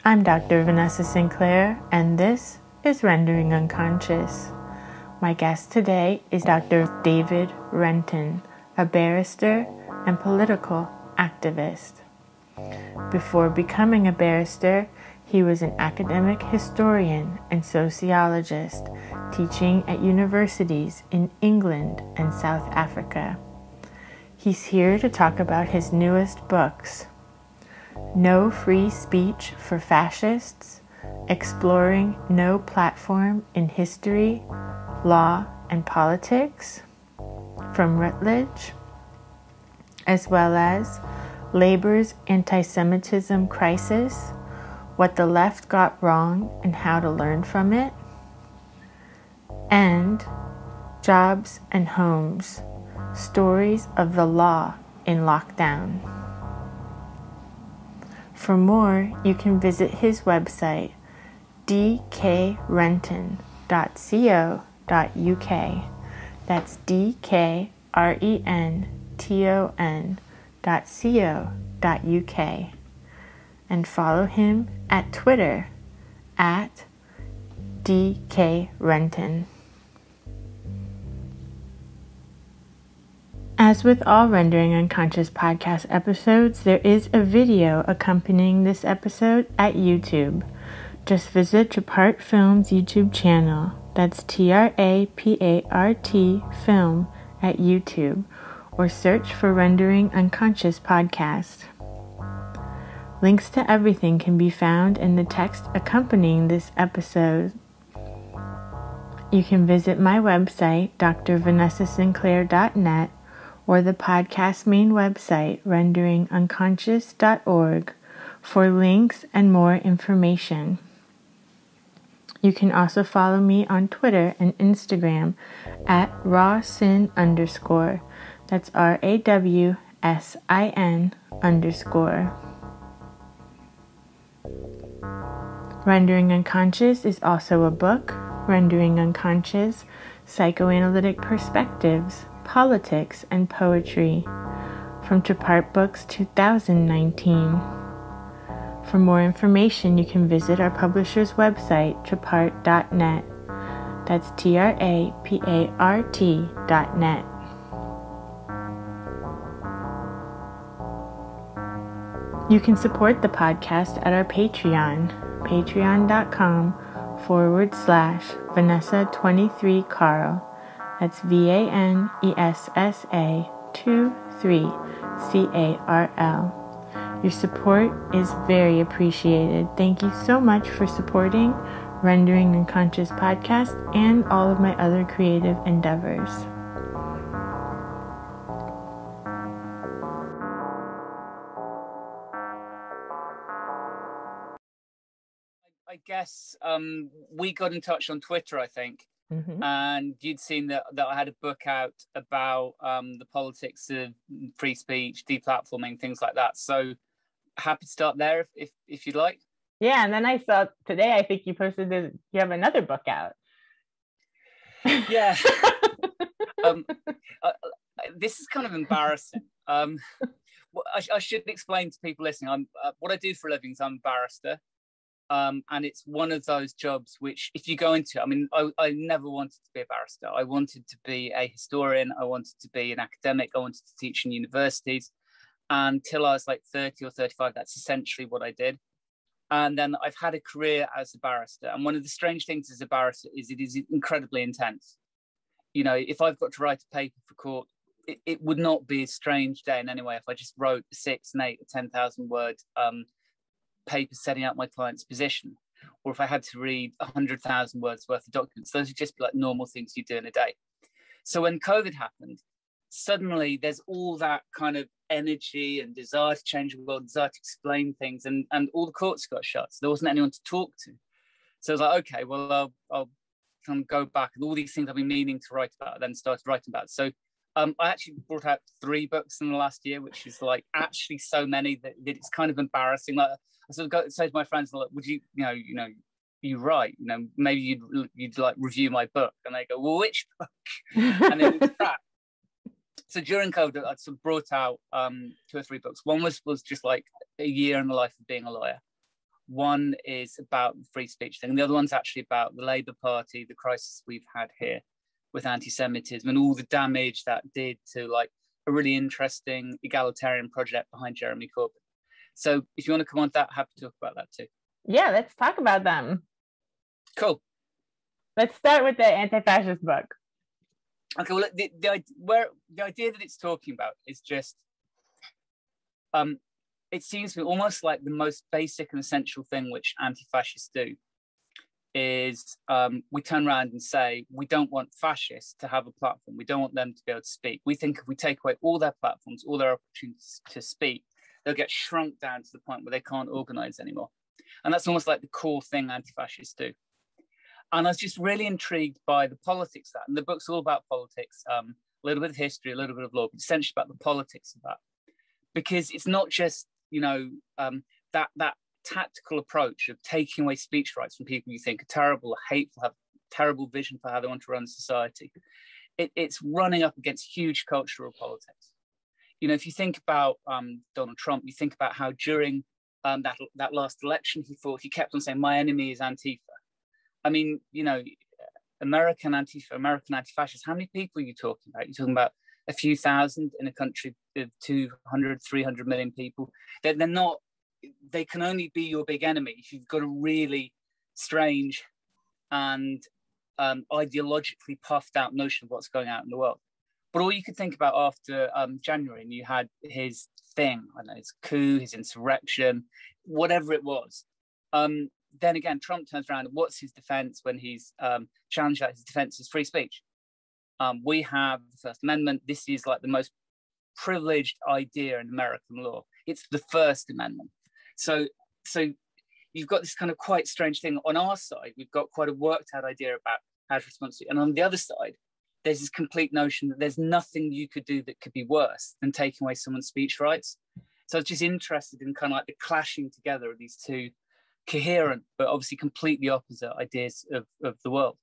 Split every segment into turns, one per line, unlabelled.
I'm Dr. Vanessa Sinclair, and this is Rendering Unconscious. My guest today is Dr. David Renton, a barrister and political activist. Before becoming a barrister, he was an academic historian and sociologist, teaching at universities in England and South Africa. He's here to talk about his newest books, No Free Speech for Fascists, Exploring No Platform in History, Law, and Politics, from Routledge, as well as Labor's Anti-Semitism Crisis, What the Left Got Wrong and How to Learn from It, and Jobs and Homes, Stories of the Law in Lockdown. For more, you can visit his website, dkrenton.co.uk. That's dkrenton.co.uk. And follow him at Twitter at dkrenton. As with all Rendering Unconscious podcast episodes, there is a video accompanying this episode at YouTube. Just visit Trapart Film's YouTube channel. That's Trapart Film at YouTube, or search for Rendering Unconscious podcast. Links to everything can be found in the text accompanying this episode. You can visit my website, drvanessasinclair.net, or the podcast's main website, renderingunconscious.org, for links and more information. You can also follow me on Twitter and Instagram at rawsin_. That's RAWSIN_. Rendering Unconscious is also a book, Rendering Unconscious, Psychoanalytic Perspectives, Politics, and Poetry, from Trapart Books 2019. For more information, you can visit our publisher's website, trapart.net. That's TRAPART.net. You can support the podcast at our Patreon, patreon.com/Vanessa23Carl. That's VANESSA23CARL. Your support is very appreciated. Thank you so much for supporting Rendering Unconscious podcast and all of my other creative endeavors.
I guess we got in touch on Twitter, I think. Mm-hmm. And you'd seen that I had a book out about the politics of free speech, deplatforming, things like that. So happy to start there if you'd like.
Yeah, and then I saw today, I think you posted that you have another book out.
Yeah. This is kind of embarrassing. I should explain to people listening. What I do for a living is I'm a barrister. And it's one of those jobs which, if you go into, I never wanted to be a barrister. I wanted to be a historian. I wanted to be an academic. I wanted to teach in universities. Until I was like 30 or 35, that's essentially what I did. And then I've had a career as a barrister. And one of the strange things as a barrister is it is incredibly intense. You know, if I've got to write a paper for court, it would not be a strange day in any way if I just wrote 6 and 8 or 10,000 word paper setting out my client's position, or if I had to read 100,000 words worth of documents. Those would just be like normal things you do in a day. So when COVID happened, suddenly there's all that kind of energy and desire to change the world, desire to explain things, and all the courts got shut, so there wasn't anyone to talk to. So I was like, okay, well, I'll kind of go back, and all these things I've been meaning to write about, then started writing about. So I actually brought out 3 books in the last year, which is like actually so many that it's kind of embarrassing. Like I sort of say to my friends, like, would you write? Maybe you'd like review my book, and they go, well, which book? And then it was crap. So during COVID, I sort of brought out 2 or 3 books. One was just like a year in the life of being a lawyer. One is about the free speech thing, and the other one's actually about the Labour Party, the crisis we've had here with anti-Semitism and all the damage that did to like a really interesting egalitarian project behind Jeremy Corbyn. So if you want to come on to that, happy to talk about that too.
Yeah, let's talk about them.
Cool.
Let's start with the anti-fascist book.
Okay, well, the idea that it's talking about is just, it seems to me almost like the most basic and essential thing which anti-fascists do is we turn around and say, we don't want fascists to have a platform. We don't want them to be able to speak. We think if we take away all their platforms, all their opportunities to speak, they'll get shrunk down to the point where they can't organize anymore. And that's almost like the core thing anti-fascists do. And I was just really intrigued by the politics of that. And the book's all about politics, a little bit of history, a little bit of law, but essentially about the politics of that. Because it's not just, you know, that tactical approach of taking away speech rights from people you think are terrible, hateful, have terrible vision for how they want to run society. It's running up against huge cultural politics. You know, if you think about Donald Trump, you think about how during that last election, he kept on saying, my enemy is Antifa. I mean, you know, American Antifa, American anti-fascists, how many people are you talking about? You're talking about a few thousand in a country of 200, 300 million people. They're not, they can only be your big enemy if you've got a really strange and ideologically puffed out notion of what's going on in the world. But all you could think about after January, and you had his thing, I don't know, his coup, his insurrection, whatever it was. Then again, Trump turns around and what's his defense when he's challenged that? His defense is free speech. We have the First Amendment. This is like the most privileged idea in American law. It's the First Amendment. So you've got this kind of quite strange thing. On our side, we've got quite a worked out idea about how to respond to it. And on the other side, there's this complete notion that there's nothing you could do that could be worse than taking away someone's speech rights. So I was just interested in kind of like the clashing together of these two coherent, but obviously completely opposite ideas of the world.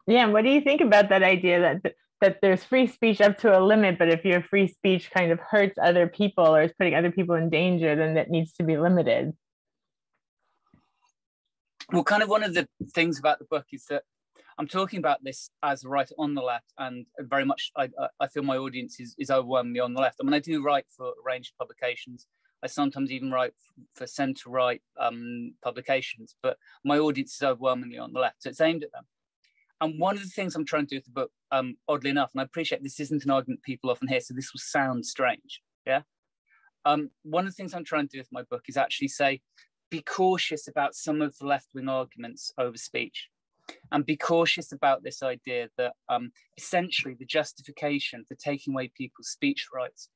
Yeah, and what do you think about that idea that there's free speech up to a limit, but if your free speech kind of hurts other people or is putting other people in danger, then that needs to be limited?
Well, kind of one of the things about the book is that I'm talking about this as a writer on the left, and very much I feel my audience is overwhelmingly on the left. I mean, I do write for a range of publications. I sometimes even write for centre-right publications, but my audience is overwhelmingly on the left, so it's aimed at them. And one of the things I'm trying to do with the book, oddly enough, and I appreciate this isn't an argument people often hear, so this will sound strange, yeah? One of the things I'm trying to do with my book is actually say, be cautious about some of the left-wing arguments over speech, and be cautious about this idea that essentially the justification for taking away people's speech rights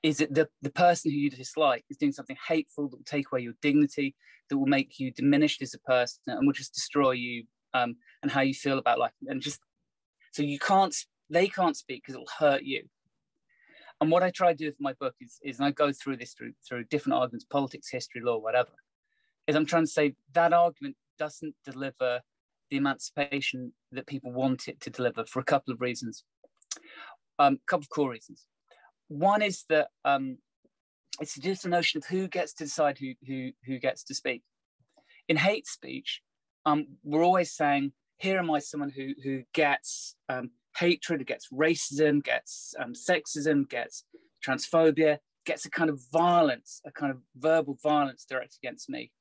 is that the person who you dislike is doing something hateful that will take away your dignity, that will make you diminished as a person, and will just destroy you and how you feel about life. And just so they can't speak because it'll hurt you. And what I try to do with my book is and I go through this through different arguments, politics, history, law, whatever, is I'm trying to say that argument doesn't deliver the emancipation that people want it to deliver for a couple of reasons, a couple of core reasons. One is that it's just a notion of who gets to decide who gets to speak. In hate speech, we're always saying, here am I, someone who gets hatred, gets racism, gets sexism, gets transphobia, gets a kind of violence, a kind of verbal violence directed against me.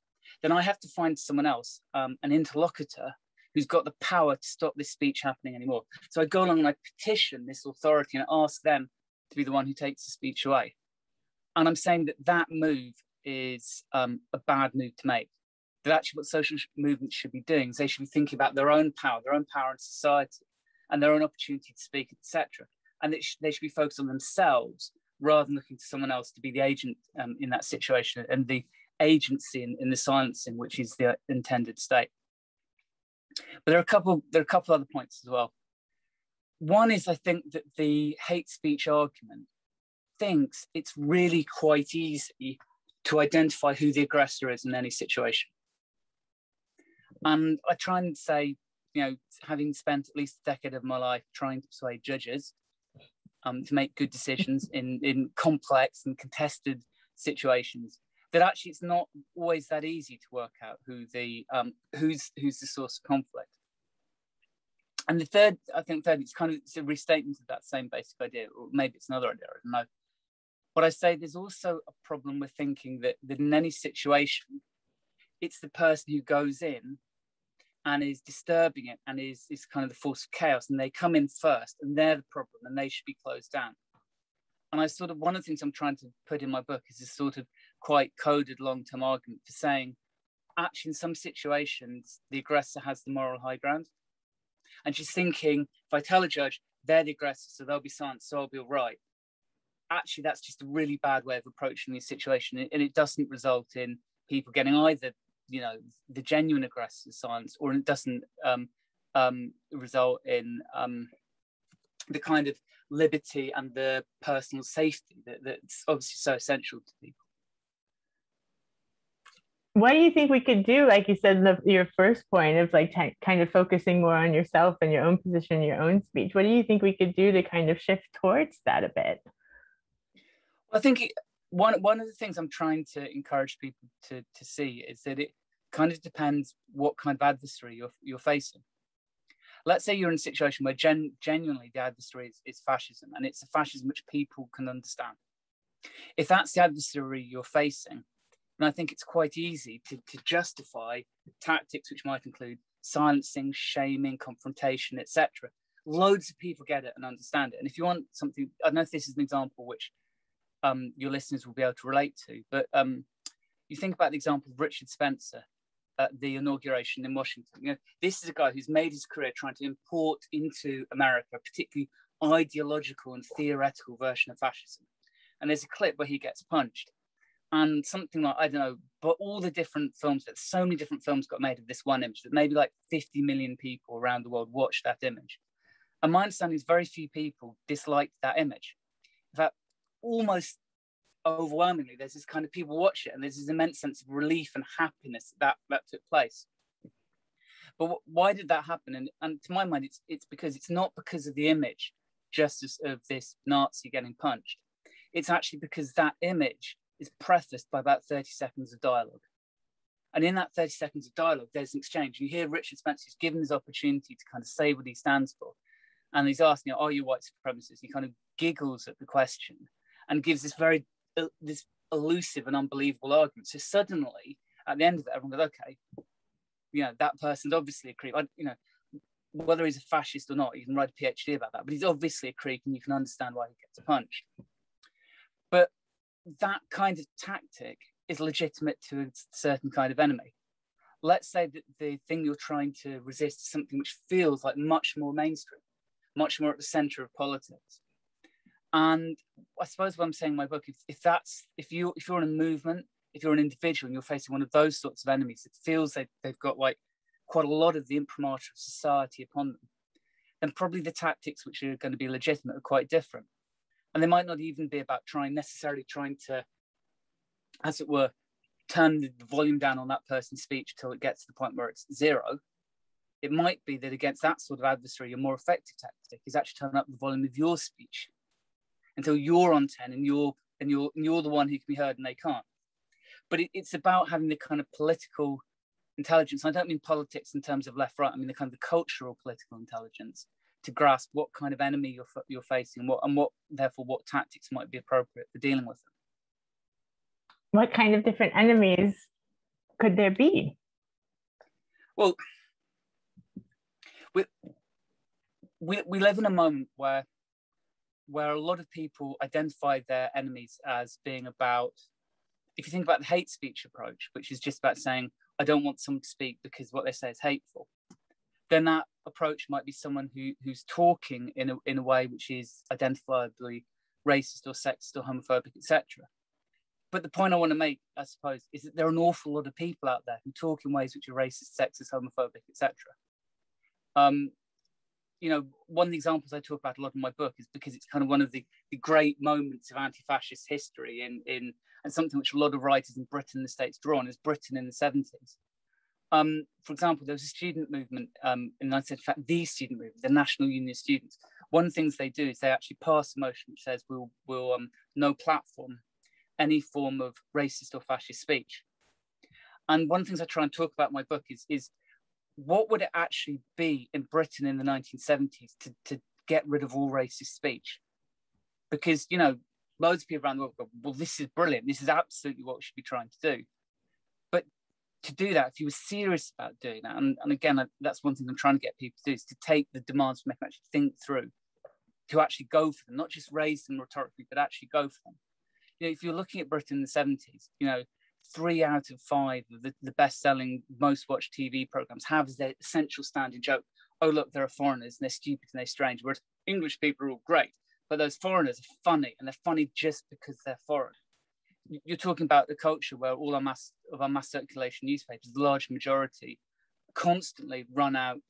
Then I have to find someone else, an interlocutor, who's got the power to stop this speech happening anymore. So I go along and I petition this authority and ask them to be the one who takes the speech away. And I'm saying that move is a bad move to make. That actually what social movements should be doing is they should be thinking about their own power in society and their own opportunity to speak, etc. And they should be focused on themselves rather than looking to someone else to be the agent in that situation and the agency in the silencing, which is the intended state. But there are a couple other points as well. One is I think that the hate speech argument thinks it's really quite easy to identify who the aggressor is in any situation. And I try and say, you know, having spent at least a decade of my life trying to persuade judges to make good decisions in complex and contested situations, that actually it's not always that easy to work out who's the source of conflict. And the third, it's a restatement of that same basic idea, or maybe it's another idea, I don't know. But I say there's also a problem with thinking that in any situation, it's the person who goes in and is disturbing it and is kind of the force of chaos, and they come in first and they're the problem and they should be closed down. And one of the things I'm trying to put in my book is this sort of quite coded long-term argument for saying, actually in some situations, the aggressor has the moral high ground. And she's thinking, if I tell a judge, they're the aggressor, so they'll be silent, so I'll be all right. Actually, that's just a really bad way of approaching the situation. And it doesn't result in people getting either, the genuine aggressor silence, or it doesn't result in the kind of liberty and the personal safety that's obviously so essential to people.
What do you think we could do, like you said in your first point of like kind of focusing more on yourself and your own position, your own speech? What do you think we could do to kind of shift towards that a bit?
I think one of the things I'm trying to encourage people to see is that it kind of depends what kind of adversary you're facing. Let's say you're in a situation where genuinely the adversary is fascism, and it's a fascism which people can understand. If that's the adversary you're facing, then I think it's quite easy to justify tactics which might include silencing, shaming, confrontation, etc. Loads of people get it and understand it. And if you want something, I don't know if this is an example which your listeners will be able to relate to, but you think about the example of Richard Spencer at the inauguration in Washington. This is a guy who's made his career trying to import into America a particularly ideological and theoretical version of fascism. And there's a clip where he gets punched. And something like, I don't know, but all the different films, that so many different films got made of this one image that maybe like 50 million people around the world watched that image. And my understanding is very few people disliked that image. In fact, almost overwhelmingly, there's this kind of people watch it and there's this immense sense of relief and happiness that took place. But why did that happen? And to my mind, it's because it's not because of the image just of this Nazi getting punched. It's actually because that image is prefaced by about 30 seconds of dialogue. And in that 30 seconds of dialogue, there's an exchange. You hear Richard Spencer is given his opportunity to kind of say what he stands for. And he's asking, are you white supremacists? He kind of giggles at the question and gives this very this elusive and unbelievable argument. So suddenly, at the end of it, everyone goes, okay, that person's obviously a creep. Whether he's a fascist or not, you can write a PhD about that, but he's obviously a creep and you can understand why he gets punched. But that kind of tactic is legitimate to a certain kind of enemy. Let's say that the thing you're trying to resist is something which feels like much more mainstream, much more at the center of politics. And I suppose what I'm saying in my book, if you're in a movement, if you're an individual and you're facing one of those sorts of enemies, it feels like they've got like quite a lot of the imprimatur of society upon them, then probably the tactics which are going to be legitimate are quite different. And they might not even be about necessarily trying to, as it were, turn the volume down on that person's speech till it gets to the point where it's zero. It might be that against that sort of adversary, a more effective tactic is actually turn up the volume of your speech until you're on 10 and you're the one who can be heard and they can't. But it's about having the kind of political intelligence. I don't mean politics in terms of left, right. I mean the kind of the cultural political intelligence to grasp what kind of enemy you're facing, what tactics might be appropriate for dealing with them.
What kind of different enemies could there be?
Well, we live in a moment where a lot of people identify their enemies as being about, if you think about the hate speech approach, which is just about saying, I don't want someone to speak because what they say is hateful, then that approach might be someone who's talking in a way which is identifiably racist or sexist or homophobic, etc. But the point I want to make, I suppose, is that there are an awful lot of people out there who talk in ways which are racist, sexist, homophobic, etc. One of the examples I talk about a lot in my book is because it's kind of one of the great moments of anti-fascist history and something which a lot of writers in Britain and the States draw on is Britain in the 70s. For example, there was a student movement in the United States, in fact, the student movement, the National Union of Students. One of the things they do is they actually pass a motion which says we'll no platform any form of racist or fascist speech. And one of the things I try and talk about in my book is what would it actually be in Britain in the 1970s to get rid of all racist speech? Because, you know, loads of people around the world go, well, this is brilliant. This is absolutely what we should be trying to do. But to do that, if you were serious about doing that, and again, that's one thing I'm trying to get people to do, is to take the demands from them, actually think through, to actually go for them, not just raise them rhetorically, but actually go for them. You know, if you're looking at Britain in the 70s, you know, 3 out of 5 of the best-selling, most-watched TV programs have as their essential standing joke, oh, look, there are foreigners, and they're stupid and they're strange, whereas English people are all great, but those foreigners are funny, and they're funny just because they're foreign. You're talking about the culture where all our mass circulation newspapers, the large majority, constantly run out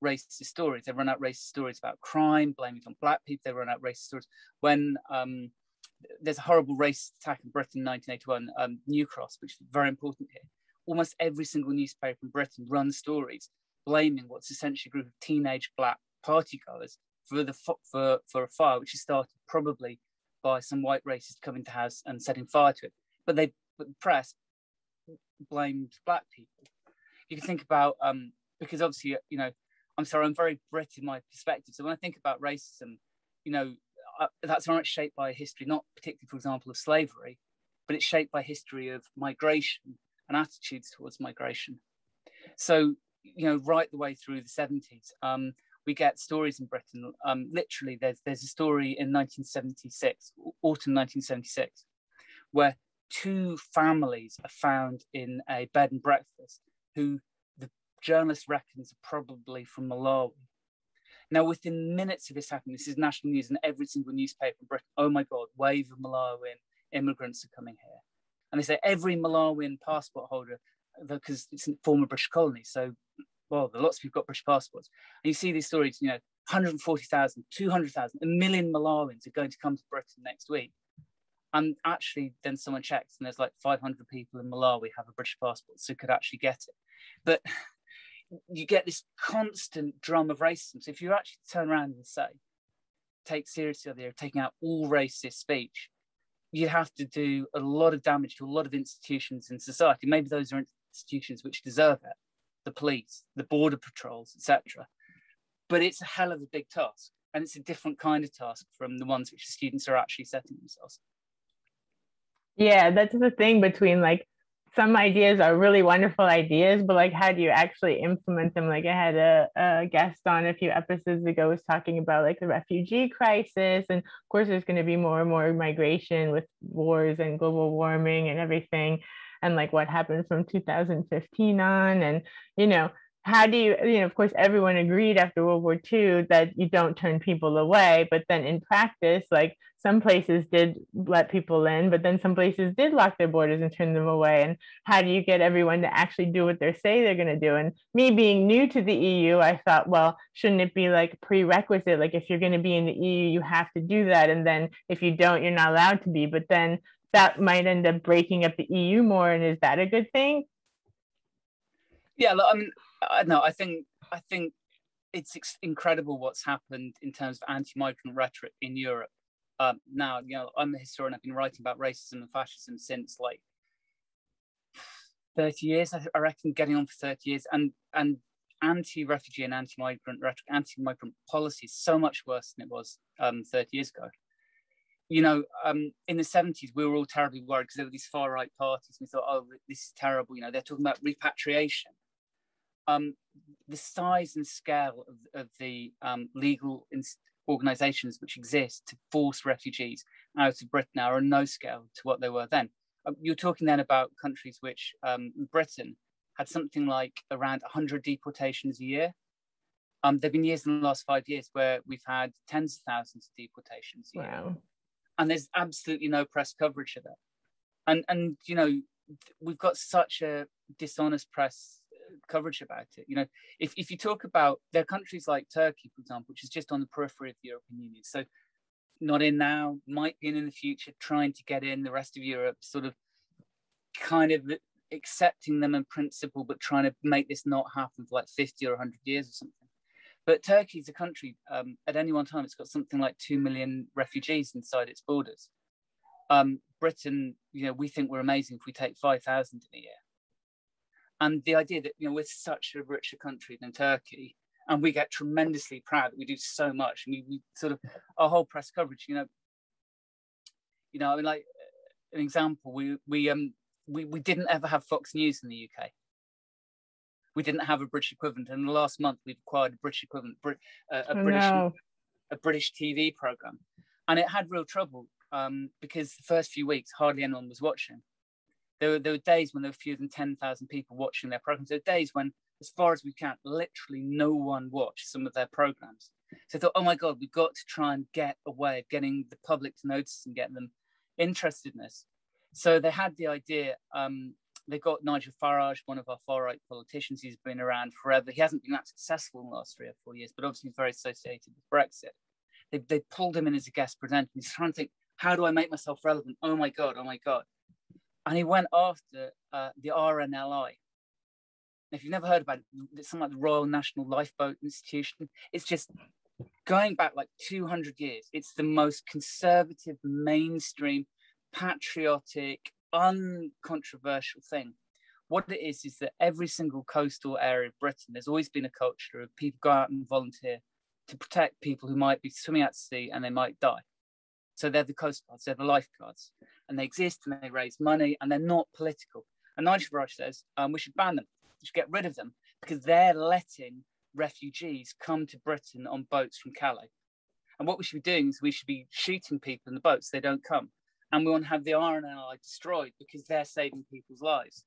racist stories. They run out racist stories about crime, blaming it on black people. They run out racist stories when there's a horrible racist attack in Britain in 1981, New Cross, which is very important here. Almost every single newspaper in Britain runs stories blaming what's essentially a group of teenage black partygoers for a fire, which is started probably by some white racists coming to house and setting fire to it. But the press blamed black people. You can think about, because obviously, you know, I'm sorry, I'm very Brit in my perspective. So when I think about racism, you know, that's very much shaped by history, not particularly, for example, of slavery, but it's shaped by history of migration and attitudes towards migration. So, you know, right the way through the 70s, we get stories in Britain. Literally, there's a story in 1976, autumn 1976, where 2 families are found in a bed and breakfast who the journalist reckons are probably from Malawi. Now, within minutes of this happening, this is national news in every single newspaper in Britain. Oh my God, wave of Malawian immigrants are coming here. And they say every Malawian passport holder, because it's a former British colony, so, well, lots of people got British passports. And you see these stories, you know, 140,000, 200,000, 1 million Malawians are going to come to Britain next week. And actually, then someone checks and there's like 500 people in Malawi have a British passport, so could actually get it. But you get this constant drum of racism. So if you actually turn around and say, take seriously the idea of taking out all racist speech, you have to do a lot of damage to a lot of institutions in society. Maybe those are institutions which deserve it, the police, the border patrols, etc. But it's a hell of a big task, and it's a different kind of task from the ones which the students are actually setting themselves.
Yeah, that's the thing between like some ideas are really wonderful ideas, but like how do you actually implement them? Like I had a guest on a few episodes ago was talking about like the refugee crisis, and of course there's going to be more and more migration with wars and global warming and everything, and like what happened from 2015 on, and you know, how do you know, of course everyone agreed after World War II that you don't turn people away, but then in practice, like some places did let people in, but then some places did lock their borders and turn them away. And how do you get everyone to actually do what they say they're going to do? And me being new to the EU, I thought, well, shouldn't it be like prerequisite? Like if you're going to be in the EU, you have to do that. And then if you don't, you're not allowed to be. But then that might end up breaking up the EU more. And is that a good thing?
Yeah, look, I mean, I think it's incredible what's happened in terms of anti-migrant rhetoric in Europe. Now, you know, I'm a historian. I've been writing about racism and fascism since like 30 years, I reckon, getting on for 30 years. And anti-refugee and anti-migrant rhetoric, anti-migrant policy is so much worse than it was 30 years ago. You know, in the 70s, we were all terribly worried because there were these far-right parties. We thought, oh, this is terrible. You know, they're talking about repatriation. The size and scale of the legal organisations which exist to force refugees out of Britain now are no scale to what they were then. You're talking then about countries which, Britain had something like around 100 deportations a year. There have been years in the last 5 years where we've had tens of thousands of deportations a year. And there's absolutely no press coverage of that. And you know, we've got such a dishonest press coverage about it. You know, if you talk about, there are countries like Turkey, for example, which is just on the periphery of the European Union, so not in now, might be in the future, trying to get in. The rest of Europe sort of kind of accepting them in principle, but trying to make this not happen for like 50 or 100 years or something. But Turkey is a country, at any one time, it's got something like 2 million refugees inside its borders. Britain, we think we're amazing if we take 5,000 in a year. And the idea that, we're such a richer country than Turkey, and we get tremendously proud that we do so much. And we sort of, our whole press coverage, I mean, like an example, we didn't ever have Fox News in the UK. We didn't have a British equivalent. And in the last month, we've acquired a British equivalent, a British TV program. And it had real trouble because the first few weeks, hardly anyone was watching. There were days when there were fewer than 10,000 people watching their programs. There were days when, as far as we can, literally no one watched some of their programs. So I thought, oh my God, we've got to try and get a way of getting the public to notice and get them interested in this. So they had the idea, they got Nigel Farage, one of our far-right politicians. He's been around forever. He hasn't been that successful in the last 3 or 4 years, but obviously he's very associated with Brexit. They pulled him in as a guest presenter. He's trying to think, how do I make myself relevant? Oh my God, oh my God. And he went after the RNLI. If you've never heard about it, it's something like the Royal National Lifeboat Institution. It's just going back like 200 years. It's the most conservative, mainstream, patriotic, uncontroversial thing. What it is that every single coastal area of Britain, there's always been a culture of people go out and volunteer to protect people who might be swimming out to sea and they might die. So they're the coast guards, they're the lifeguards, and they exist and they raise money and they're not political. And Nigel Farage says we should ban them, we should get rid of them because they're letting refugees come to Britain on boats from Calais. And what we should be doing is we should be shooting people in the boats, they don't come. And we want to have the RNLI destroyed because they're saving people's lives.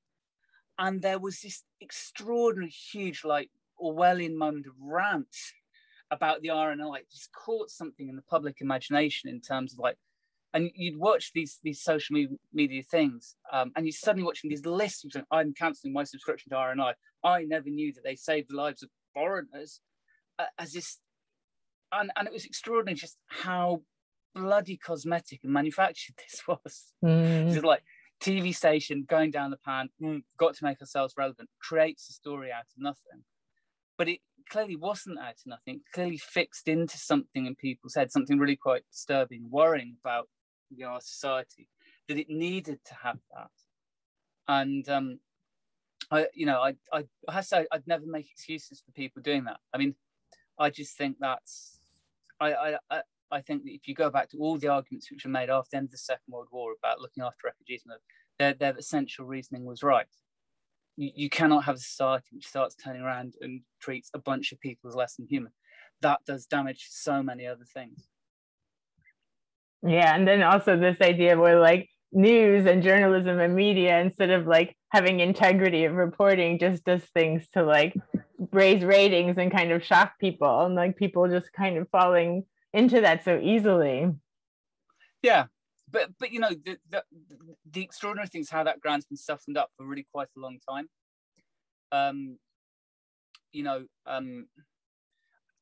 And there was this extraordinary, huge, like Orwellian moment of rant about the RNLI. It just caught something in the public imagination in terms of like, and you'd watch these social media things, and you're suddenly watching these lists. Saying, I'm cancelling my subscription to RNLI. I never knew that they saved the lives of foreigners. As this, and it was extraordinary just how bloody cosmetic and manufactured this was. This is like TV station going down the pan, got to make ourselves relevant, creates a story out of nothing. But it clearly wasn't out of nothing. It clearly fixed into something in people's heads, something really quite disturbing, worrying about our society, that it needed to have that. And I have to say, I'd never make excuses for people doing that. I mean, I just think that's, I think that if you go back to all the arguments which were made after the end of the Second World War about looking after refugees, their essential reasoning was right. You cannot have a society which starts turning around and treats a bunch of people as less than human. That does damage to so many other things.
Yeah, and then also this idea where like news and journalism and media, instead of like having integrity of reporting, just does things to like raise ratings and kind of shock people, and like people just kind of falling into that so easily. Yeah,
but the extraordinary thing is how that ground's been softened up for really quite a long time.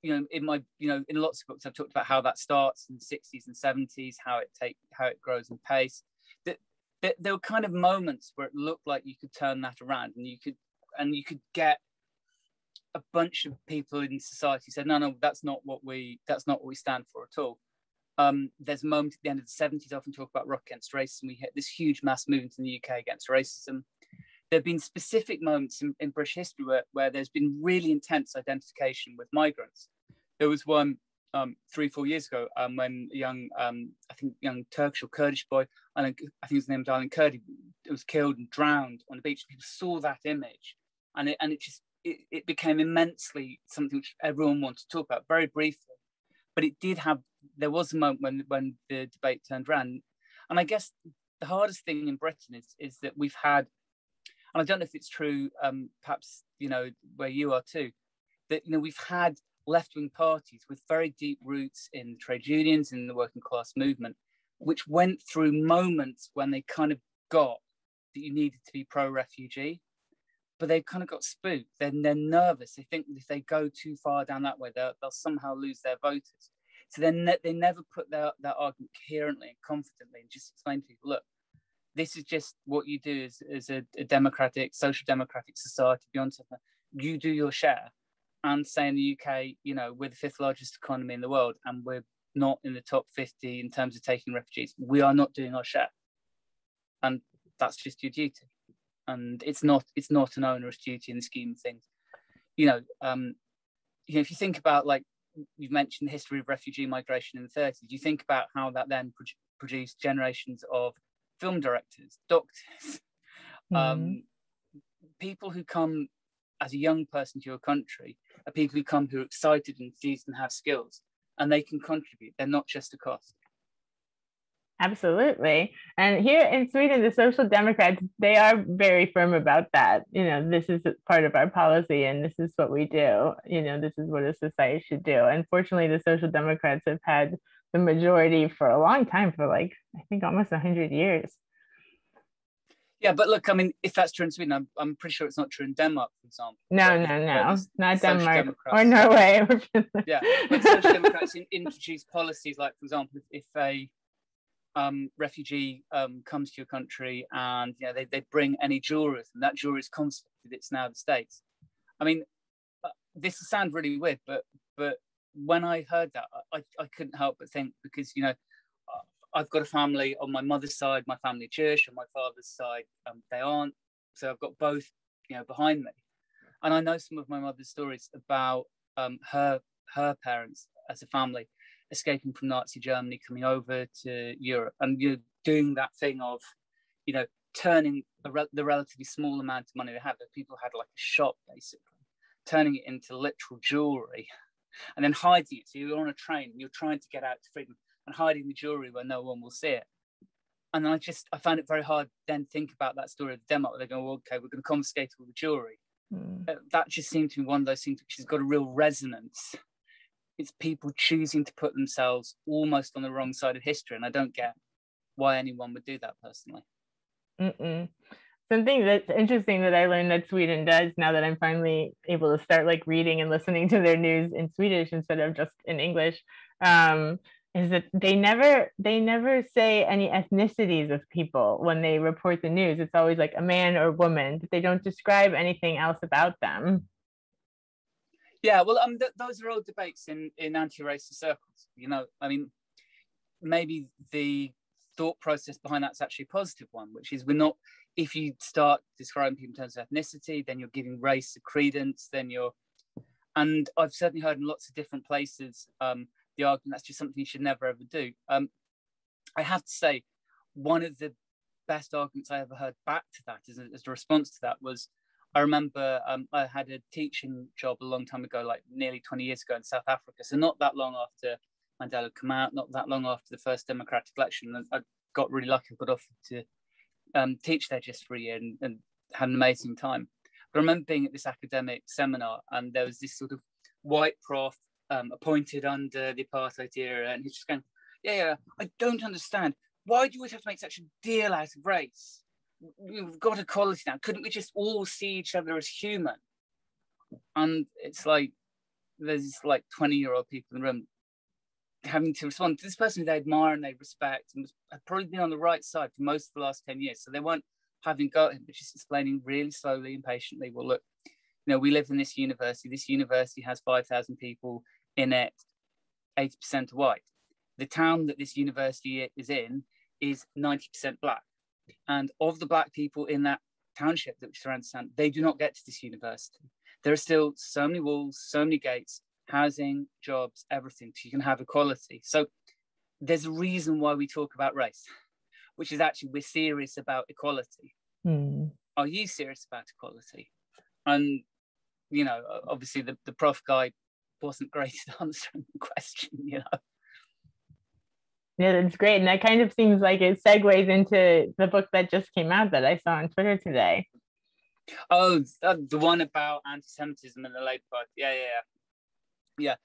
In my in lots of books I've talked about how that starts in the 60s and 70s, how it grows in pace. That there were kind of moments where it looked like you could turn that around, and you could get a bunch of people in society said, no, that's not what we stand for at all. There's a moment at the end of the 70s, I often talk about Rock Against Racism. We hit this huge mass movement in the UK against racism. There have been specific moments in British history where there's been really intense identification with migrants. There was one 3-4 years ago when a young Turkish or Kurdish boy, I think his name was Alan Kurdi, was killed and drowned on the beach. People saw that image, and it became immensely something which everyone wanted to talk about very briefly. But there was a moment when the debate turned around. And I guess the hardest thing in Britain is that we've had, and I don't know if it's true, perhaps, where you are too, that, we've had left-wing parties with very deep roots in trade unions, in the working class movement, which went through moments when they kind of got that you needed to be pro-refugee, but they've kind of got spooked. They're nervous. They think that if they go too far down that way, they'll somehow lose their voters. So they never put their argument coherently and confidently and just explain to people, look, this is just what you do as a democratic, social democratic society beyond something. You do your share. And say in the UK, we're the 5th largest economy in the world, and we're not in the top 50 in terms of taking refugees. We are not doing our share. and that's just your duty. And it's not an onerous duty in the scheme of things. If you think about, like, you've mentioned the history of refugee migration in the 30s, you think about how that then produced generations of film directors, doctors, people who come as a young person to your country are people who come who are excited and enthused and have skills, and they can contribute. They're not just a cost.
Absolutely. And here in Sweden, the Social Democrats, they are very firm about that. This is part of our policy and this is what we do. This is what a society should do. Unfortunately, the Social Democrats have had the majority for a long time, for like, I think almost 100 years.
Yeah, but look, I mean, if that's true in Sweden, I'm pretty sure it's not true in Denmark, for example.
No, not Denmark or Norway.
Yeah, but Social Democrats introduce policies like, for example, if a refugee comes to your country and they bring any jewelry, and that jewelry is confiscated, it's now the state's. I mean, this will sound really weird, but when I heard that, I couldn't help but think, because I've got a family on my mother's side, my family are Jewish, on my father's side they aren't, so I've got both behind me, and I know some of my mother's stories about her parents as a family escaping from Nazi Germany, coming over to Europe, and doing that thing of turning the relatively small amount of money they had, that people had like a shop basically, turning it into literal jewelry and then hiding it. So you're on a train, you're trying to get out to freedom, and hiding the jewelry where no one will see it. And I found it very hard then think about that story of Denmark, where they go, well, okay, we're going to confiscate all the jewelry. That just seemed to be one of those things which has got a real resonance. It's people choosing to put themselves almost on the wrong side of history, and I don't get why anyone would do that personally.
Something that's interesting that I learned that Sweden does, now that I'm finally able to start like reading and listening to their news in Swedish instead of just in English, is that they never say any ethnicities of people when they report the news. It's always like a man or woman. They don't describe anything else about them.
Yeah, well, those are all debates in anti-racist circles. I mean, maybe the thought process behind that's actually a positive one, which is if you start describing people in terms of ethnicity, then you're giving race a credence, and I've certainly heard in lots of different places the argument that's just something you should never ever do. I have to say, one of the best arguments I ever heard back to that as a response to that was, I remember I had a teaching job a long time ago, like nearly 20 years ago in South Africa. So not that long after Mandela had come out, not that long after the first democratic election. And I got really lucky. I got offered to teach there just for a year and had an amazing time. But I remember being at this academic seminar, and there was this sort of white prof appointed under the apartheid era, and he's just going, yeah, I don't understand. Why do you always have to make such a deal out of race? We've got equality now. Couldn't we just all see each other as human? And it's like, there's like 20-year-old people in the room having to respond to this person they admire and they respect, and had probably been on the right side for most of the last 10 years. So they weren't having go at him, but just explaining really slowly and patiently, well, look, we live in this university. This university has 5,000 people in it, 80% are white. The town that this university is in is 90% black. And of the black people in that township that surrounds town, they do not get to this university. There are still so many walls, so many gates, housing, jobs, everything, so you can have equality. So there's a reason why we talk about race, which is actually we're serious about equality. Are you serious about equality? And, obviously the prof guy wasn't great at answering the question,
Yeah, that's great. And that kind of seems like it segues into the book that just came out that I saw on Twitter today.
Oh, the one about anti-Semitism in the Labour Party. Yeah.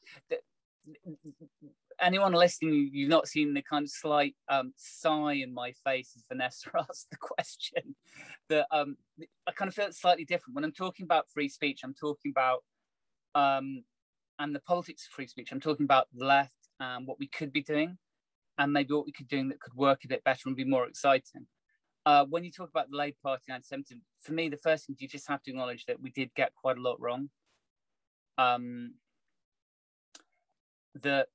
Anyone listening, you've not seen the kind of slight sigh in my face as Vanessa asked the question. That I kind of feel it's slightly different. When I'm talking about free speech, I'm talking about, and the politics of free speech, I'm talking about the left and what we could be doing, and maybe what we could do that could work a bit better and be more exciting. When you talk about the Labour Party and anti-Semitism, for me, the first thing, you just have to acknowledge that we did get quite a lot wrong. That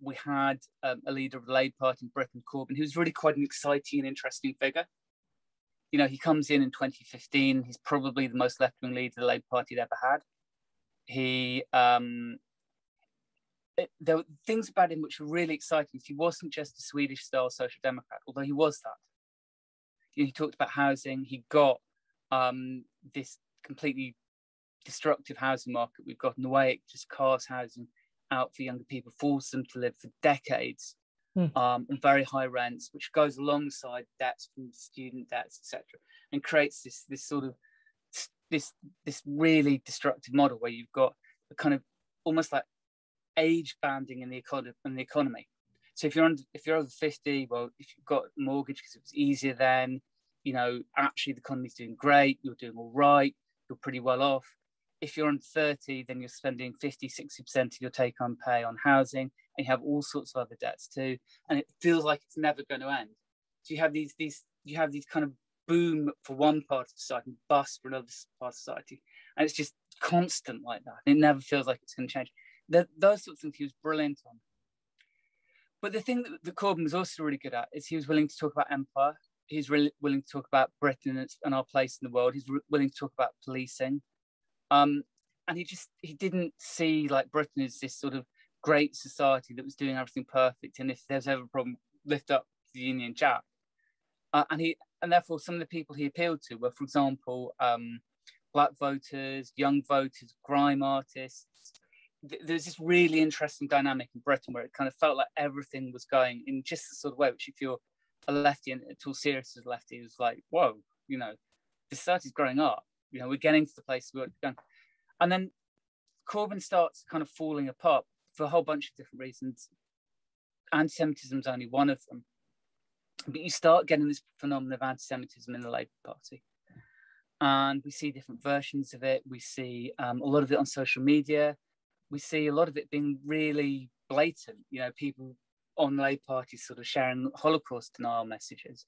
we had a leader of the Labour Party in Britain, Corbyn, who was really quite an exciting and interesting figure. You know, he comes in 2015. He's probably the most left-wing leader the Labour Party had ever had. He, there were things about him which were really exciting. He wasn't just a Swedish-style social democrat, although he was that. You know, he talked about housing. He got this completely destructive housing market we've got in the way. It just carves housing out for younger people, forces them to live for decades on very high rents, which goes alongside debts from student debts, etc., and creates this sort of this really destructive model where you've got a kind of almost like age banding in the economy. So if you're over 50, well, if you've got a mortgage because it was easier then, you know, actually the economy's doing great, you're doing all right, you're pretty well off. If you're under 30, then you're spending 50, 60% of your take-home pay on housing, and you have all sorts of other debts too, and it feels like it's never going to end. So you have these kind of boom for one part of society and bust for another part of society, and it's just constant like that. It never feels like it's going to change. Those sorts of things he was brilliant on. But the thing that Corbyn was also really good at is he was willing to talk about empire. He's really willing to talk about Britain and our place in the world. He's willing to talk about policing. And he didn't see like Britain as this sort of great society that was doing everything perfect. And if there's ever a problem, lift up the Union Jack. And therefore some of the people he appealed to were, for example, black voters, young voters, grime artists. There's this really interesting dynamic in Britain where it kind of felt like everything was going in just the sort of way which, if you're a lefty and at all serious as a lefty, it was like, whoa, you know, the society's growing up. You know, we're getting to the place we're going. And then Corbyn starts kind of falling apart for a whole bunch of different reasons. Anti-Semitism is only one of them. But you start getting this phenomenon of anti-Semitism in the Labour Party. And we see different versions of it. We see a lot of it on social media. We see a lot of it being really blatant. You know, people on the Labour Party sort of sharing Holocaust denial messages.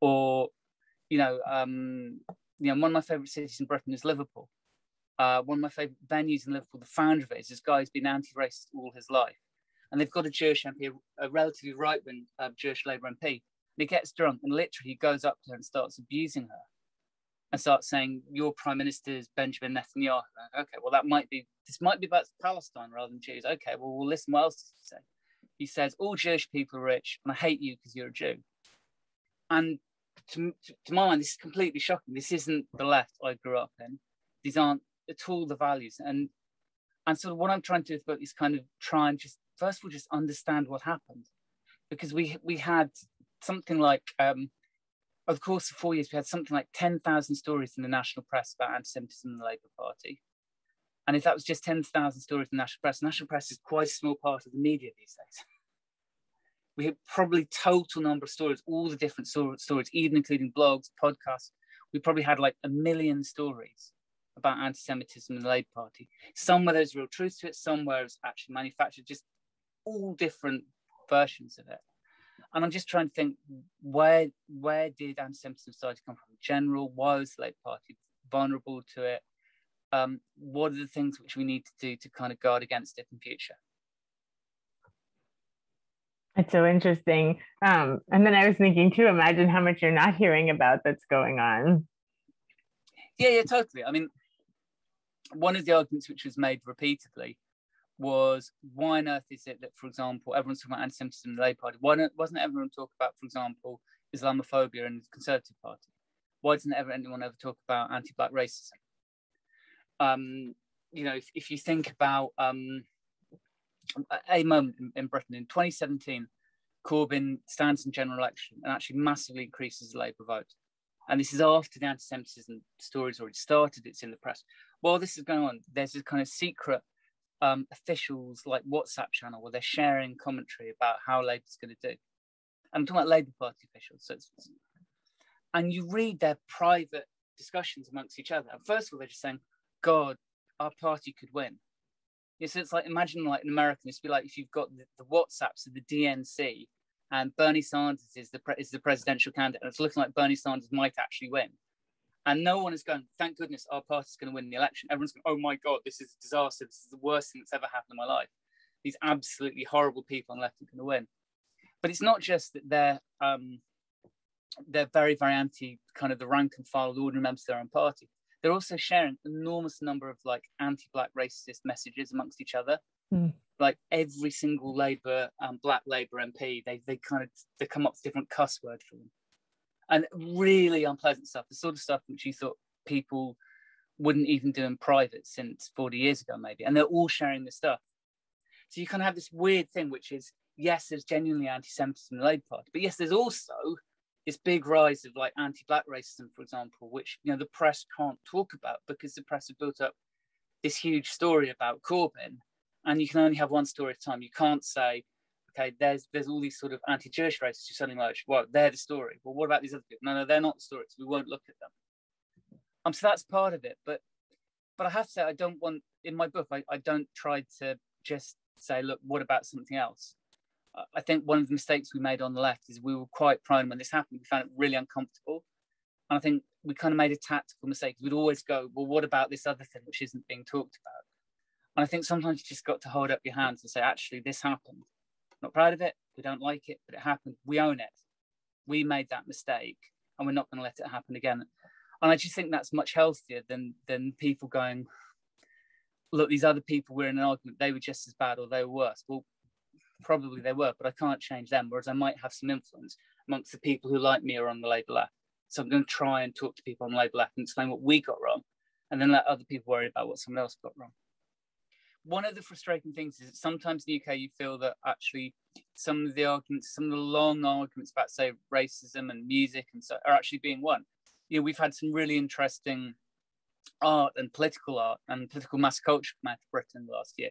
Or, one of my favourite cities in Britain is Liverpool. One of my favourite venues in Liverpool, the founder of it is this guy who's been anti-racist all his life. And they've got a Jewish MP, a relatively right-wing Jewish Labour MP. And he gets drunk and literally goes up to her and starts abusing her and starts saying, your Prime Minister is Benjamin Netanyahu. Okay, well, this might be about Palestine rather than Jews. Okay, well, we'll listen. What else does he say? He says, all Jewish people are rich and I hate you because you're a Jew. And to my mind, this is completely shocking. This isn't the left I grew up in. These aren't at all the values. And sort of what I'm trying to do with the book is kind of try and just, first of all, just understand what happened. Because we had something like, over the course of 4 years, we had something like 10,000 stories in the national press about anti-Semitism in the Labour Party. And if that was just 10,000 stories in the national press is quite a small part of the media these days. We had probably total number of stories, all the different stories, even including blogs, podcasts. We probably had like 1 million stories about anti-Semitism in the Labour Party. Some where there's real truth to it, some where it's actually manufactured, just all different versions of it. And I'm just trying to think, where did anti-Semitism start to come from in general? Why was the Labour Party vulnerable to it? What are the things which we need to do to kind of guard against it in future?
It's so interesting. And then I was thinking too, imagine how much you're not hearing about that's going on.
Yeah, totally. I mean, one of the arguments which was made repeatedly was, why on earth is it that, for example, everyone's talking about anti-Semitism in the Labour Party? Why wasn't everyone talk about, for example, Islamophobia in the Conservative Party? Why doesn't anyone ever talk about anti-Black racism? If you think about a moment in Britain in 2017, Corbyn stands in general election and actually massively increases the Labour vote. And this is after the anti-Semitism story's already started, it's in the press. While this is going on, there's this kind of secret officials like WhatsApp channel where they're sharing commentary about how Labour's going to do. I'm talking about Labour Party officials. And you read their private discussions amongst each other. And first of all, they're just saying, God, our party could win. Yeah, so it's like, imagine like in America, it's be like if you've got the WhatsApps of the DNC and Bernie Sanders is the presidential candidate, and it's looking like Bernie Sanders might actually win. And no one is going, thank goodness our party's going to win the election. Everyone's going, oh my God, this is a disaster. This is the worst thing that's ever happened in my life. These absolutely horrible people on the left are going to win. But it's not just that they're they're very, very anti kind of the rank and file of the ordinary members of their own party. They're also sharing an enormous number of like anti-black racist messages amongst each other. Like every single Labour, black Labour MP, they come up with different cuss words for them, and really unpleasant stuff. The sort of stuff which you thought people wouldn't even do in private since 40 years ago, maybe. And they're all sharing this stuff. So you kind of have this weird thing, which is, yes, there's genuinely anti-Semitism in the Labour Party, but yes, there's also this big rise of like anti-black racism, for example, which, you know, the press can't talk about because the press have built up this huge story about Corbyn, and you can only have one story at a time. You can't say, okay, there's all these sort of anti-Jewish racists who suddenly like, well, they're the story. Well, what about these other people? No, they're not the story, so we won't look at them. So that's part of it. But I have to say, I don't want, in my book, I don't try to just say, look, what about something else? I think one of the mistakes we made on the left is we were quite prone when this happened. We found it really uncomfortable. And I think we kind of made a tactical mistake. We'd always go, well, what about this other thing which isn't being talked about? And I think sometimes you just got to hold up your hands and say, actually, this happened. Not proud of it. We don't like it, but it happened. We own it. We made that mistake, and we're not going to let it happen again. And I just think that's much healthier than people going, look, these other people were in an argument, they were just as bad or they were worse. Well, probably they were, but I can't change them, whereas I might have some influence amongst the people who, like me, are on the Labour left. So I'm going to try and talk to people on the Labour left and explain what we got wrong, and then let other people worry about what someone else got wrong. One of the frustrating things is that sometimes in the UK you feel that actually some of the arguments, some of the long arguments about, say, racism and music and so are actually being won. You know, we've had some really interesting art and political mass culture come out of Britain last year.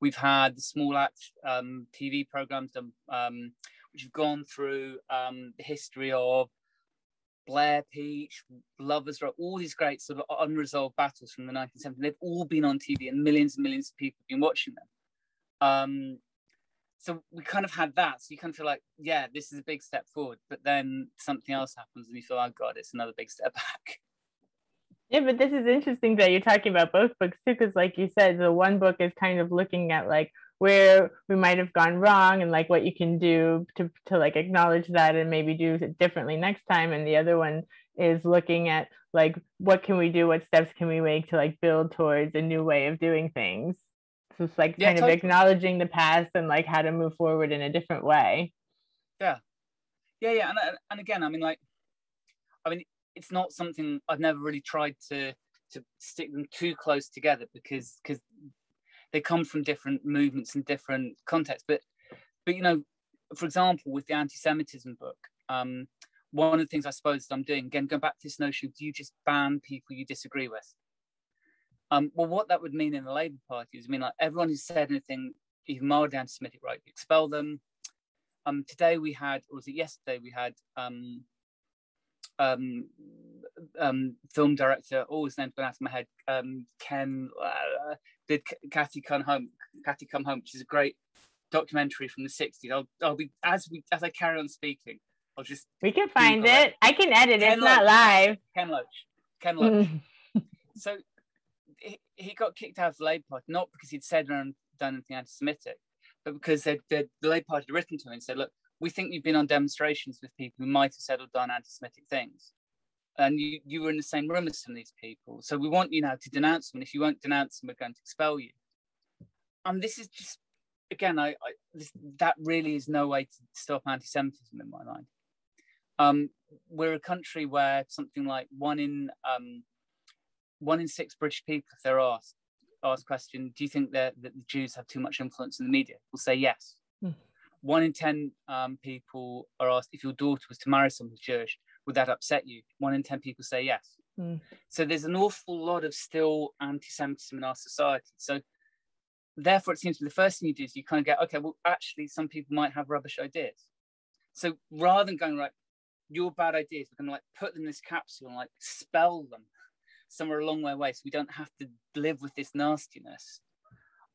We've had the Small Act TV programmes which have gone through the history of Blair Peach, Lovers Rock, all these great sort of unresolved battles from the 1970s. They've all been on TV and millions of people have been watching them. So we kind of had that. So you kind of feel like, yeah, this is a big step forward. But then something else happens and you feel, oh God, it's another big step back.
Yeah, but this is interesting that you're talking about both books too, because like you said, the one book is kind of looking at like where we might have gone wrong and like what you can do to like acknowledge that and maybe do it differently next time. And the other one is looking at like, what can we do? What steps can we make to like build towards a new way of doing things? So it's like kind of acknowledging the past and like how to move forward in a different way.
Yeah. And again, I mean, it's not something I've never really tried to stick them too close together because they come from different movements and different contexts. But you know, for example, with the anti-Semitism book, one of the things I suppose I'm doing, again, going back to this notion of, do you just ban people you disagree with? Well, what that would mean in the Labour Party is, like everyone who said anything even mildly anti-Semitic, right, you expel them. Today we had, or was it yesterday, we had film director, his name's gone out of my head, Ken, did Catty Come Home, which is a great documentary from the 60s. I'll be, as I carry on speaking, we
can find it. I can edit it. It's not live.
Ken Loach. So he got kicked out of the Labour Party, not because he'd said or done anything anti-Semitic, but because the Labour Party had written to him and said, look, we think you've been on demonstrations with people who might have said or done anti-Semitic things. And you were in the same room as some of these people. So we want you now to denounce them. And if you won't denounce them, we're going to expel you. And this is just, again, that really is no way to stop anti-Semitism in my mind. We're a country where something like one in 6 British people, if they're asked question, do you think that the Jews have too much influence in the media, will say yes. 1 in 10 people are asked, if your daughter was to marry someone who's Jewish, would that upset you? 1 in 10 people say yes. So there's an awful lot of still anti-Semitism in our society. So therefore, it seems to me the first thing you do is you kind of go, okay, well, actually, some people might have rubbish ideas. So rather than going, right, your bad ideas, we're going to like put them in this capsule and like expel them somewhere a long way away so we don't have to live with this nastiness.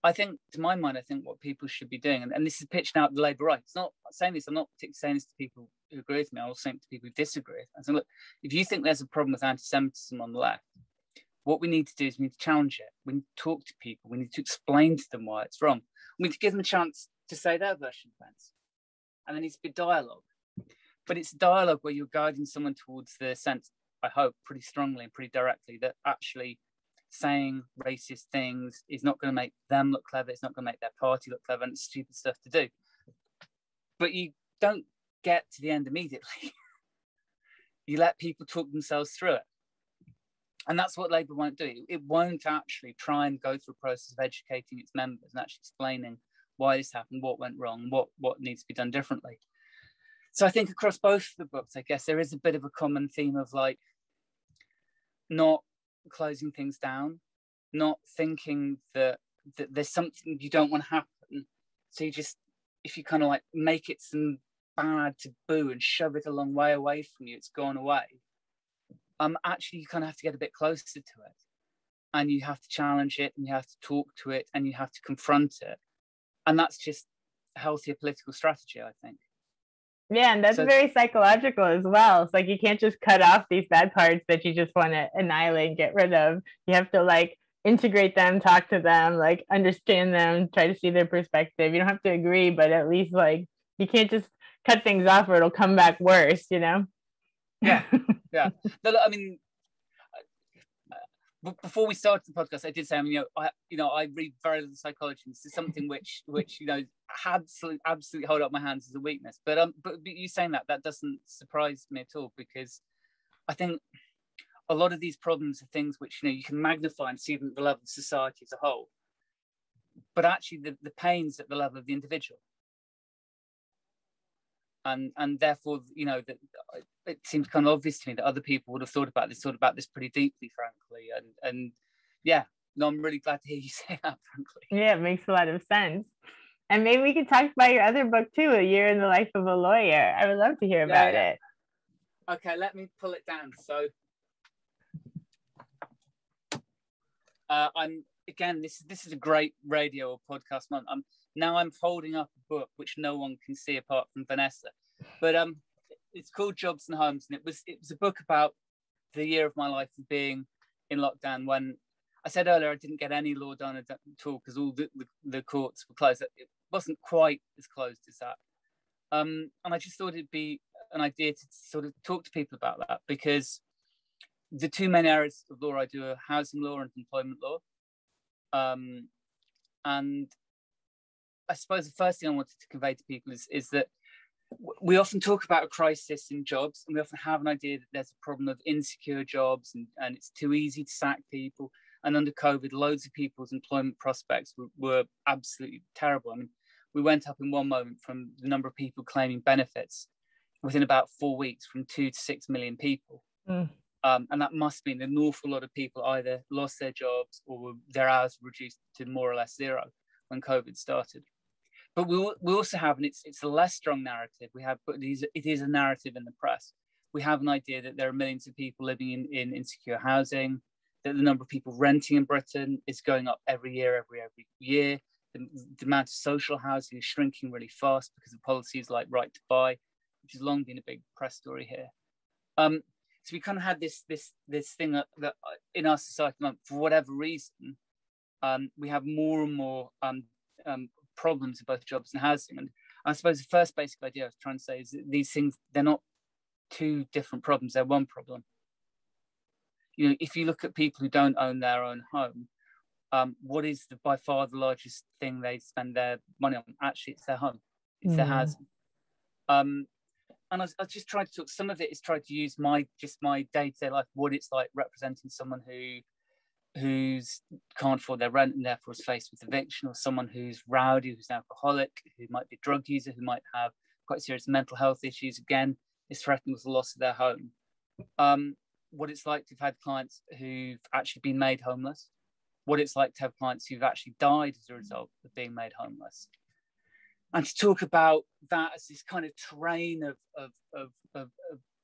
I think, to my mind, what people should be doing, and this is pitched out the Labour right. It's not saying this, I'm not particularly saying this to people who agree with me, I'm also saying it to people who disagree. I say, look, if you think there's a problem with anti-Semitism on the left, what we need to do is we need to challenge it. We need to talk to people. We need to explain to them why it's wrong. We need to give them a chance to say their version of events. And there needs to be dialogue. But it's a dialogue where you're guiding someone towards the sense, I hope, pretty strongly and pretty directly, that actually saying racist things is not going to make them look clever. It's not going to make their party look clever, and it's stupid stuff to do. But you don't get to the end immediately. You let people talk themselves through it. And that's what Labour won't do. It won't actually try and go through a process of educating its members and actually explaining why this happened, what went wrong, what needs to be done differently. So I think across both the books, I guess there is a bit of a common theme of like not closing things down, not thinking that there's something you don't want to happen. So you just, if you kind of like make it some bad taboo and shove it a long way away from you, it's gone away. Actually, you kind of have to get a bit closer to it, and you have to challenge it, and you have to talk to it, and you have to confront it. And that's just a healthier political strategy, I think.
Yeah, and that's very psychological as well. It's like you can't just cut off these bad parts that you just want to annihilate and get rid of. You have to like integrate them, talk to them, like understand them, try to see their perspective. You don't have to agree, but at least like you can't just cut things off or it'll come back worse, you know?
Yeah, yeah. I mean, before we started the podcast, I did say, I mean, I read very little psychology. This is something which absolutely hold up my hands as a weakness. But you saying that doesn't surprise me at all, because I think a lot of these problems are things which you can magnify and see them at the level of society as a whole, but actually the pain's at the level of the individual. And therefore, that it seems kind of obvious to me that other people would have thought about this pretty deeply, frankly. And yeah, no, I'm really glad to hear you say that, frankly.
Yeah, it makes a lot of sense. And maybe we could talk about your other book too, A Year in the Life of a Lawyer. I would love to hear about it.
Okay, let me pull it down. So this is a great radio or podcast month. I'm holding up a book which no one can see apart from Vanessa, but it's called Jobs and Homes, and it was a book about the year of my life of being in lockdown. When I said earlier I didn't get any law done at all because all the courts were closed. It wasn't quite as closed as that, and I just thought it'd be an idea to sort of talk to people about that, because the two main areas of law I do are housing law and employment law. And I suppose the first thing I wanted to convey to people is that we often talk about a crisis in jobs, and we often have an idea that there's a problem of insecure jobs and it's too easy to sack people. And under COVID, loads of people's employment prospects were absolutely terrible. I mean, we went up in one moment from the number of people claiming benefits within about 4 weeks from 2 to 6 million people. And that must mean an awful lot of people either lost their jobs or their hours were reduced to more or less zero when COVID started. But we also have, and it's a less strong narrative, but it is a narrative in the press. We have an idea that there are millions of people living in insecure housing, that the number of people renting in Britain is going up every year. The amount of social housing is shrinking really fast because of policies like Right to Buy, which has long been a big press story here. So we kind of had this thing that in our society, for whatever reason, we have more and more problems in both jobs and housing. And I suppose the first basic idea I was trying to say is that these things, they're not two different problems, they're one problem. If you look at people who don't own their own home, what is by far the largest thing they spend their money on? Actually, it's their home, it's their housing. And I just tried to talk, some of it is tried to use my day-to-day life, what it's like representing someone who's can't afford their rent and therefore is faced with eviction, or someone who's rowdy, who's an alcoholic, who might be a drug user, who might have quite serious mental health issues, again, is threatened with the loss of their home. What it's like to have had clients who've actually been made homeless, what it's like to have clients who've actually died as a result of being made homeless. And to talk about that as this kind of terrain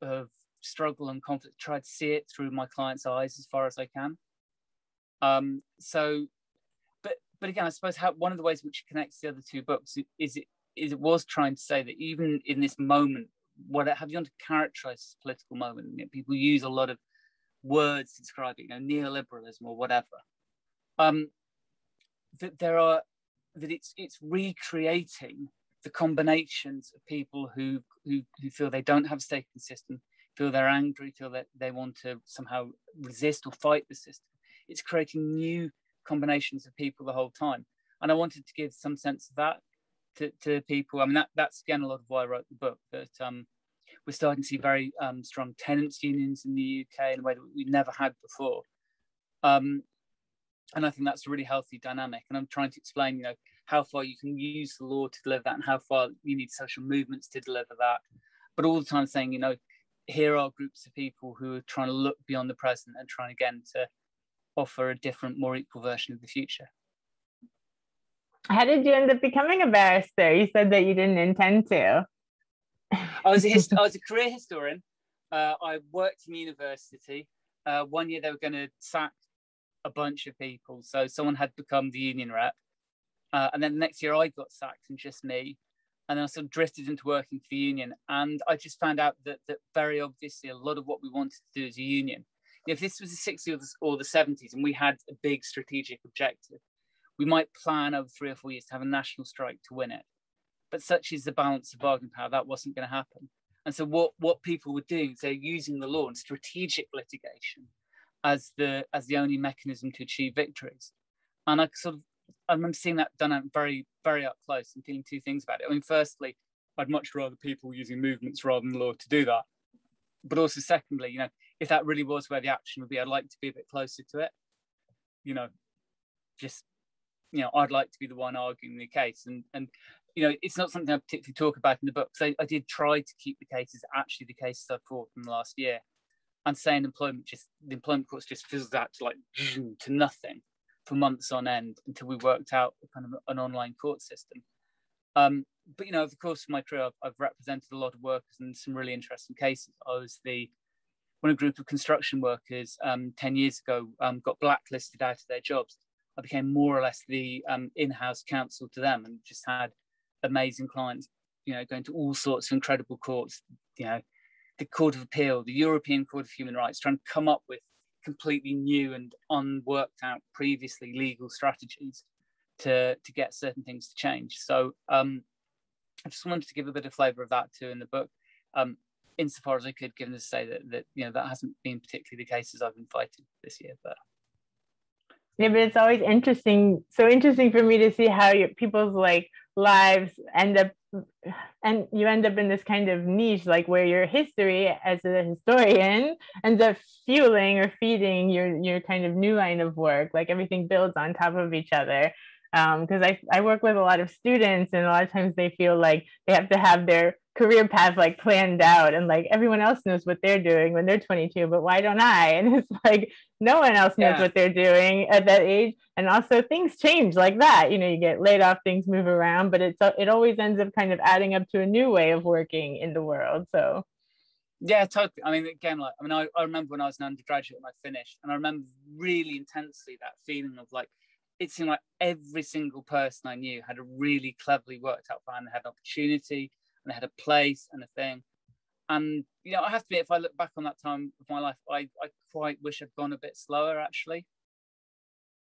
of struggle and conflict, try to see it through my clients' eyes as far as I can. But again, I suppose one of the ways which connects the other two books is it was trying to say that even in this moment, have you want to characterize this political moment? People use a lot of words to describe it, neoliberalism or whatever. That it's recreating the combinations of people who feel they don't have a stake in the system, feel they're angry, feel that they want to somehow resist or fight the system. It's creating new combinations of people the whole time. And I wanted to give some sense of that to people. I mean, that's again a lot of why I wrote the book, that we're starting to see very strong tenants unions in the UK in a way that we've never had before. And I think that's a really healthy dynamic. And I'm trying to explain, you know, how far you can use the law to deliver that and how far you need social movements to deliver that. But all the time saying, you know, here are groups of people who are trying to look beyond the present and trying again to offer a different, more equal version of the future.
How did you end up becoming a barrister? You said that you didn't intend to.
I was a career historian. I worked in university. 1 year they were going to sack a bunch of people, so someone had become the union rep, and then the next year I got sacked and just me, and then I sort of drifted into working for the union, and I just found out that very obviously a lot of what we wanted to do as a union, if this was the 60s or the 70s and we had a big strategic objective, we might plan over 3 or 4 years to have a national strike to win it. But such is the balance of bargaining power, that wasn't going to happen. And so what people were doing is they're using the law and strategic litigation as the only mechanism to achieve victories. And I remember seeing that done out very, very up close and feeling two things about it. I mean, firstly, I'd much rather people using movements rather than law to do that. But also secondly, you know, if that really was where the action would be, I'd like to be a bit closer to it. You know, just, you know, I'd like to be the one arguing the case. And you know, it's not something I particularly talk about in the book, because I did try to keep the cases actually the cases I've fought in the last year. And saying the employment courts just fizzled out to like to nothing for months on end until we worked out kind of an online court system. But you know, over the course of my career, I've represented a lot of workers in some really interesting cases. I was when a group of construction workers 10 years ago got blacklisted out of their jobs, I became more or less the in-house counsel to them, and just had amazing clients, you know, going to all sorts of incredible courts, you know, the Court of Appeal, the European Court of Human Rights, trying to come up with completely new and unworked out previously legal strategies to get certain things to change. So I just wanted to give a bit of flavour of that too in the book, insofar as I could, given to say that you know, that hasn't been particularly the cases I've been fighting this year. But
yeah, but it's always interesting. So interesting for me to see how people's like lives end up, and you end up in this kind of niche, like where your history as a historian ends up fueling or feeding your kind of new line of work. Like everything builds on top of each other. Because I work with a lot of students, and a lot of times they feel like they have to have their career path like planned out, and like everyone else knows what they're doing when they're 22, but why don't I? And it's like no one else knows what they're doing at that age. And also things change like that, you know, you get laid off, things move around, but it always ends up kind of adding up to a new way of working in the world. So
yeah, totally. I mean, again, like, I mean, I remember when I was an undergraduate and I finished, and I remember really intensely that feeling of like, it seemed like every single person I knew had a really cleverly worked out plan. They had an opportunity and they had a place and a thing. And, you know, I have to admit, if I look back on that time of my life, I quite wish I'd gone a bit slower, actually.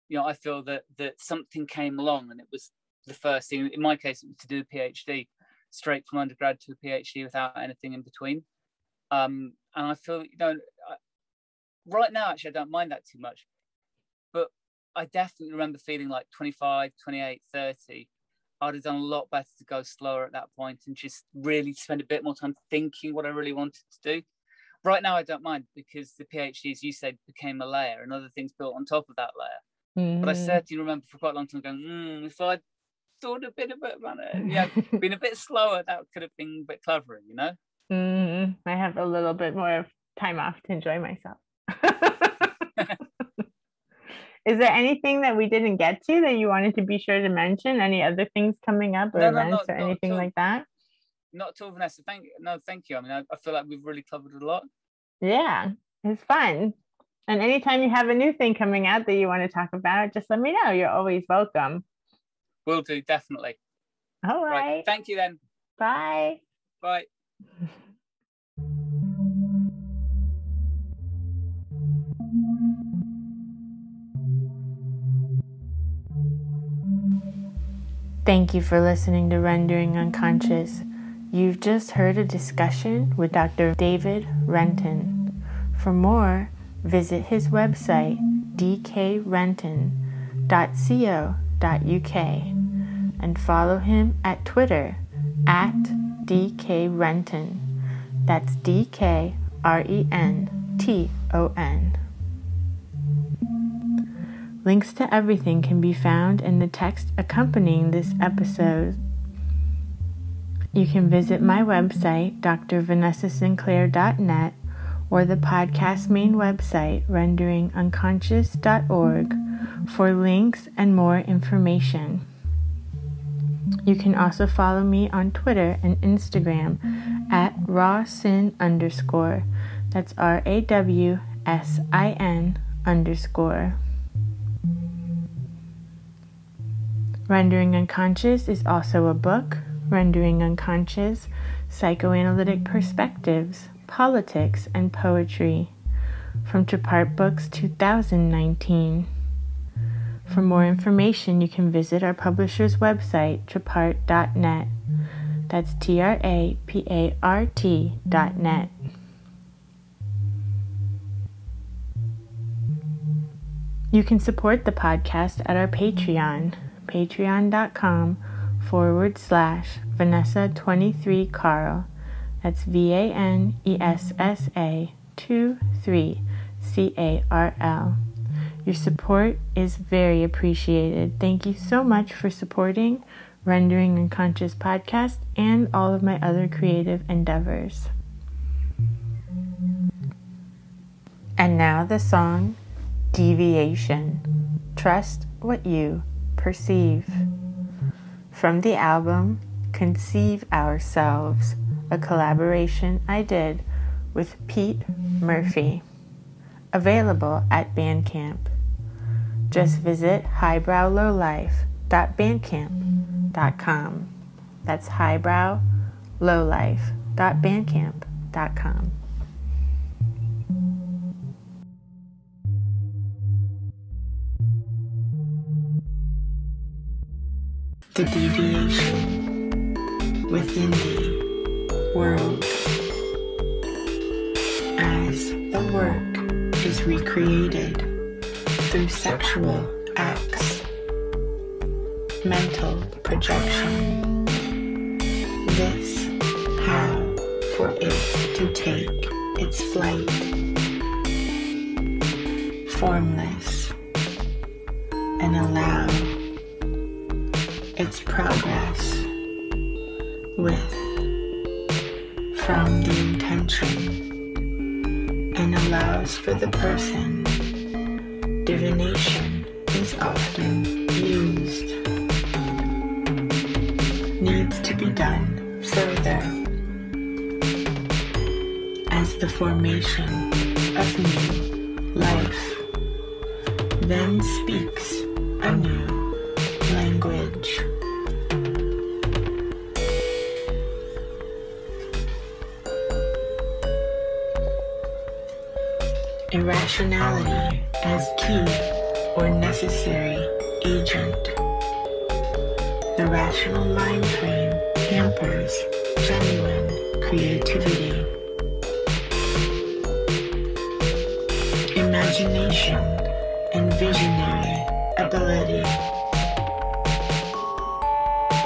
You know, I feel that something came along and it was the first thing. In my case, it was to do a PhD, straight from undergrad to a PhD without anything in between. And I feel, you know, right now, actually, I don't mind that too much. But I definitely remember feeling like 25, 28, 30. I'd have done a lot better to go slower at that point and just really spend a bit more time thinking what I really wanted to do. Right now, I don't mind, because the PhD, as you said, became a layer and other things built on top of that layer. Mm. But I certainly remember for quite a long time going, if I'd thought a bit about it, you know, been a bit slower, that could have been a bit cleverer, you know?
I have a little bit more time off to enjoy myself. Is there anything that we didn't get to that you wanted to be sure to mention? Any other things coming up, or events or anything like that?
Not at all, Vanessa. Thank you. I mean, I feel like we've really covered a lot.
Yeah, it's fun. And anytime you have a new thing coming out that you want to talk about, just let me know. You're always welcome.
Will do, definitely.
All right.
Thank you then.
Bye.
Bye.
Thank you for listening to Rendering Unconscious. You've just heard a discussion with Dr. David Renton. For more, visit his website, dkrenton.co.uk, and follow him at Twitter at dkrenton. That's DKRENTON. Links to everything can be found in the text accompanying this episode. You can visit my website, drvanessasinclair.net, or the podcast main website, renderingunconscious.org, for links and more information. You can also follow me on Twitter and Instagram at rawsin_. That's RAWSIN_. Rendering Unconscious is also a book, Rendering Unconscious, Psychoanalytic Perspectives, Politics, and Poetry, from Trapart Books 2019. For more information, you can visit our publisher's website, trapart.net. That's TRAPART.net. You can support the podcast at our Patreon, patreon.com/Vanessa23Carl. That's VANESSA23CARL. Your support is very appreciated. Thank you so much for supporting Rendering Unconscious podcast and all of my other creative endeavors. And now the song Deviation. Trust what you perceive. From the album Conceive Ourselves, a collaboration I did with Pete Murphy. Available at Bandcamp. Just visit highbrowlowlife.bandcamp.com. That's highbrowlowlife.bandcamp.com. The deviation within the world as the work is recreated through sexual acts, mental projection. This how for it to take its flight, formless, and allow its progress with, from the intention, and allows for the person. Divination is often used. Needs to be done further as the formation of new life then speaks a new language. Irrationality as key or necessary agent. The rational mind frame hampers genuine creativity. Imagination and visionary ability.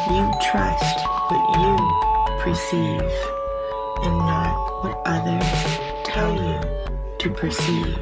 You trust what you perceive and not what others tell you to perceive.